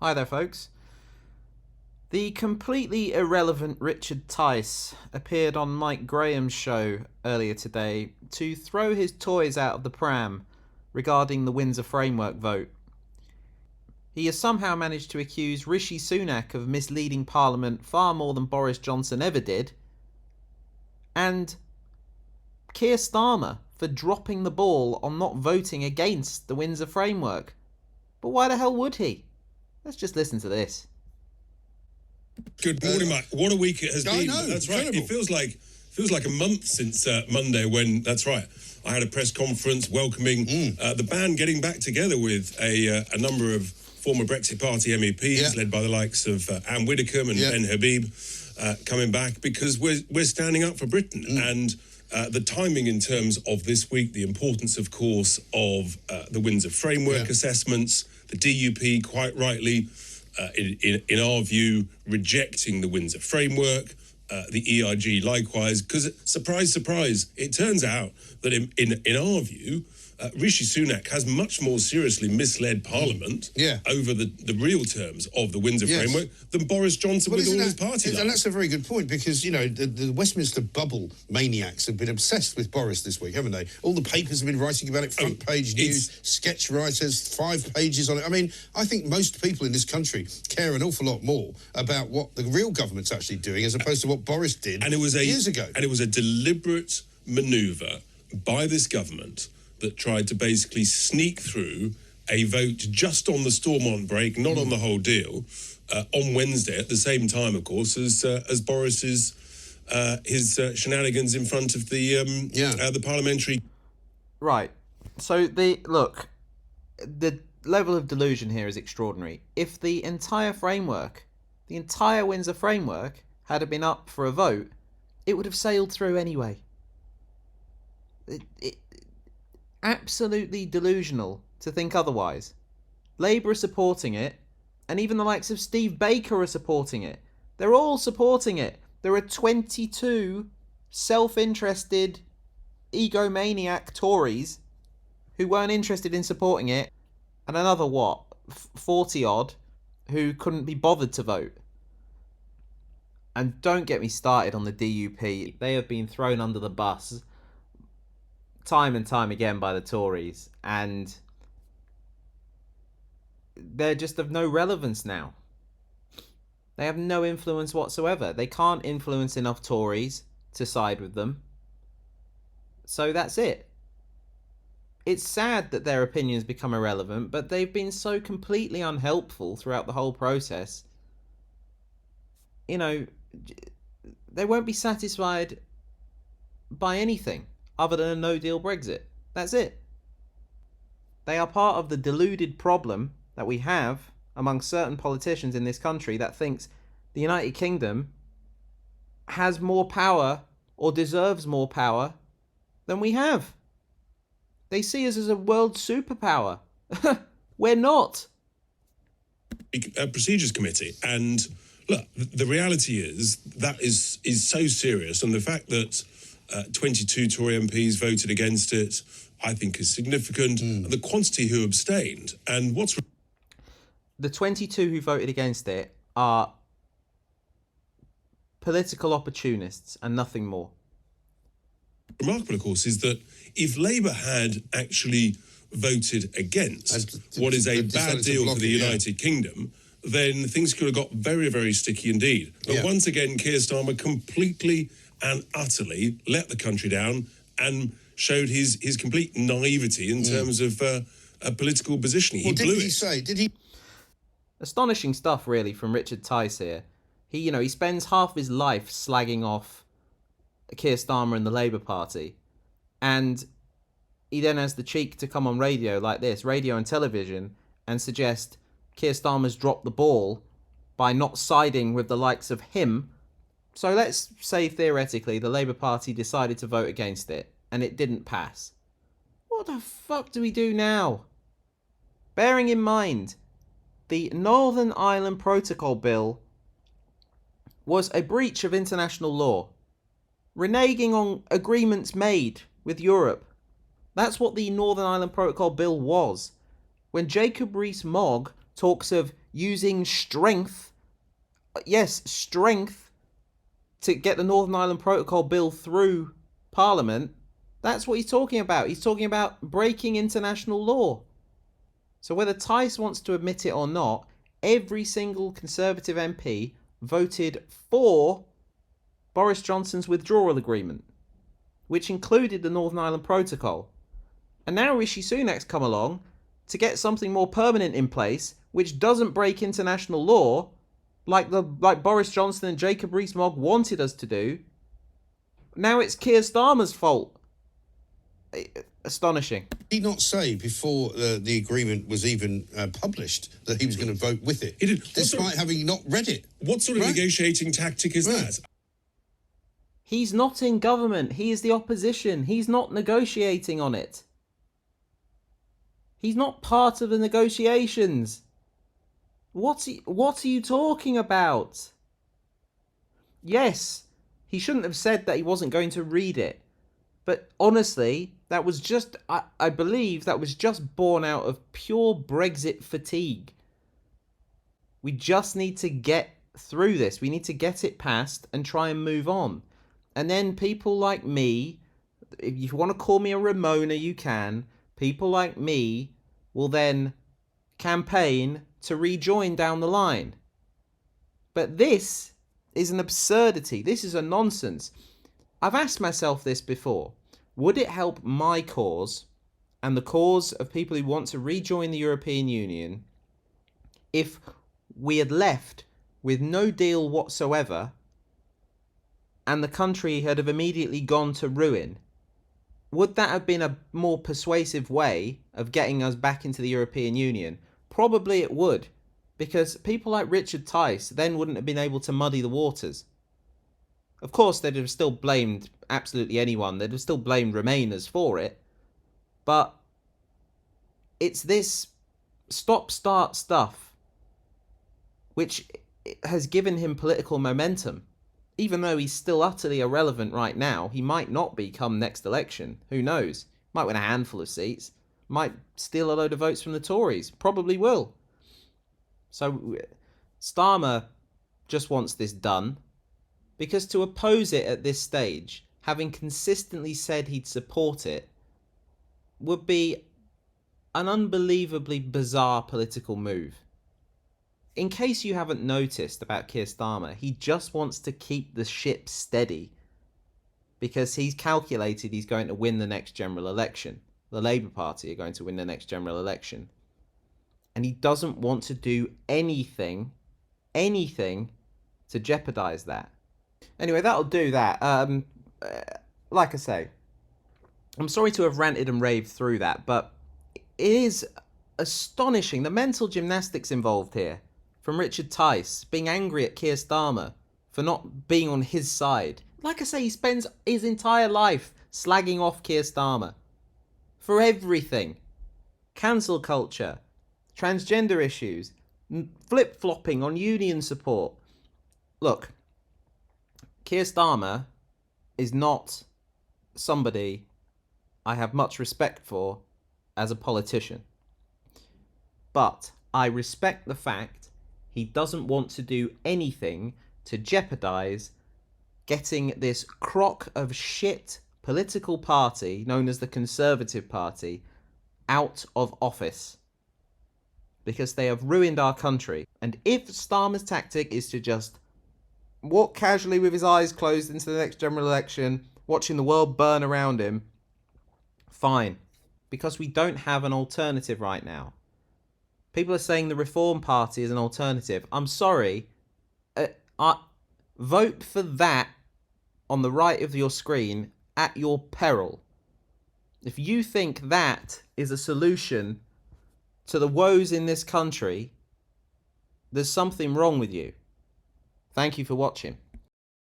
Hi there, folks. The completely irrelevant Richard Tice appeared on Mike Graham's show earlier today to throw his toys out of the pram regarding the Windsor framework vote. He has somehow managed to accuse Rishi Sunak of misleading Parliament far more than Boris Johnson ever did, and Keir Starmer for dropping the ball on not voting against the Windsor framework. But why the hell would he? Let's just listen to this. Good morning, Mike. What a week it has been. Know, that's right. incredible. It feels like a month since Monday when, that's right, I had a press conference welcoming the band getting back together with a number of former Brexit Party MEPs led by the likes of Anne Widdecombe and Ben Habib coming back because we're standing up for Britain. And the timing in terms of this week, the importance, of course, of the Windsor framework assessments, the DUP quite rightly, in our view, rejecting the Windsor framework, the ERG likewise, because surprise, surprise, it turns out that in our view, Rishi Sunak has much more seriously misled Parliament over the real terms of the Windsor framework than Boris Johnson with all his party life. And that's a very good point because, you know, the Westminster bubble maniacs have been obsessed with Boris this week, haven't they? All the papers have been writing about it, front page news, sketch writers, 5 pages on it. I mean, I think most people in this country care an awful lot more about what the real government's actually doing as opposed to what Boris did years ago. And it was a deliberate manoeuvre by this government that tried to basically sneak through a vote just on the Stormont Brake, not on the whole deal, on Wednesday at the same time, of course, as Boris's his shenanigans in front of the parliamentary. Right. So the level of delusion here is extraordinary. If the entire Windsor framework had been up for a vote, it would have sailed through anyway. Absolutely delusional to think otherwise. Labour are supporting it, and even the likes of Steve Baker are supporting it. They're all supporting it. There are 22 self-interested, egomaniac Tories who weren't interested in supporting it, and another 40-odd who couldn't be bothered to vote. And don't get me started on the DUP. They have been thrown under the bus time and time again by the Tories, and they're just of no relevance now. They have no influence whatsoever. They can't influence enough Tories to side with them. So that's it. It's sad that their opinions become irrelevant, but they've been so completely unhelpful throughout the whole process. You know, they won't be satisfied by anything other than a no-deal Brexit. That's it. They are part of the deluded problem that we have among certain politicians in this country that thinks the United Kingdom has more power or deserves more power than we have. They see us as a world superpower. We're not. A procedures committee, and look, the reality is that is so serious, and the fact that 22 Tory MPs voted against it, I think, is significant. And the quantity who abstained, and what's the 22 who voted against it are political opportunists and nothing more. Remarkable, of course, is that if Labour had actually voted against what is a bad deal for the United Kingdom, then things could have got very, very sticky indeed. But once again, Keir Starmer completely and utterly let the country down and showed his complete naivety in terms of a political positioning. He blew it. Astonishing stuff, really, from Richard Tice here. He spends half his life slagging off Keir Starmer and the Labour Party, and he then has the cheek to come on radio like this, radio and television, and suggest Keir Starmer's dropped the ball by not siding with the likes of him. So let's say, theoretically, the Labour Party decided to vote against it, and it didn't pass. What the fuck do we do now? Bearing in mind, the Northern Ireland Protocol Bill was a breach of international law, reneging on agreements made with Europe. That's what the Northern Ireland Protocol Bill was. When Jacob Rees-Mogg talks of using strength, yes, strength, to get the Northern Ireland Protocol Bill through Parliament. That's what he's talking about. He's talking about breaking international law. So whether Tice wants to admit it or not, every single Conservative MP voted for Boris Johnson's withdrawal agreement, which included the Northern Ireland Protocol. And now Rishi Sunak's come along to get something more permanent in place, which doesn't break international law, like Boris Johnson and Jacob Rees-Mogg wanted us to do. Now it's Keir Starmer's fault. Astonishing. Did he not say before the agreement was even published that he was going to vote with it? He did. Despite having not read it. What sort of negotiating tactic is that? He's not in government. He is the opposition. He's not negotiating on it. He's not part of the negotiations. What are you talking about? Yes, he shouldn't have said that he wasn't going to read it. But honestly, that was just, I believe that was just born out of pure Brexit fatigue. We just need to get through this. We need to get it passed and try and move on. And then people like me, if you want to call me a Ramona, you can. People like me will then campaign to rejoin down the line. But this is an absurdity. This is a nonsense. I've asked myself this before. Would it help my cause and the cause of people who want to rejoin the European Union if we had left with no deal whatsoever and the country had have immediately gone to ruin? Would that have been a more persuasive way of getting us back into the European Union? Probably it would, because people like Richard Tice then wouldn't have been able to muddy the waters. Of course, they'd have still blamed absolutely anyone. They'd have still blamed Remainers for it. But it's this stop-start stuff which has given him political momentum. Even though he's still utterly irrelevant right now, he might not be come next election. Who knows? Might win a handful of seats. Might steal a load of votes from the Tories. Probably will. So Starmer just wants this done. Because to oppose it at this stage, having consistently said he'd support it, would be an unbelievably bizarre political move. In case you haven't noticed about Keir Starmer, he just wants to keep the ship steady because he's calculated he's going to win the next general election. The Labour Party are going to win the next general election. And he doesn't want to do anything to jeopardise that. Anyway, that'll do that. Like I say, I'm sorry to have ranted and raved through that, but it is astonishing the mental gymnastics involved here. From Richard Tice being angry at Keir Starmer for not being on his side. Like I say, he spends his entire life slagging off Keir Starmer for everything. Cancel culture, transgender issues, flip-flopping on union support. Look, Keir Starmer is not somebody I have much respect for as a politician. But I respect the fact he doesn't want to do anything to jeopardise getting this crock of shit political party known as the Conservative Party out of office. Because they have ruined our country. And if Starmer's tactic is to just walk casually with his eyes closed into the next general election, watching the world burn around him, fine. Because we don't have an alternative right now. People are saying the Reform Party is an alternative. I'm sorry. Vote for that on the right of your screen at your peril. If you think that is a solution to the woes in this country, there's something wrong with you. Thank you for watching.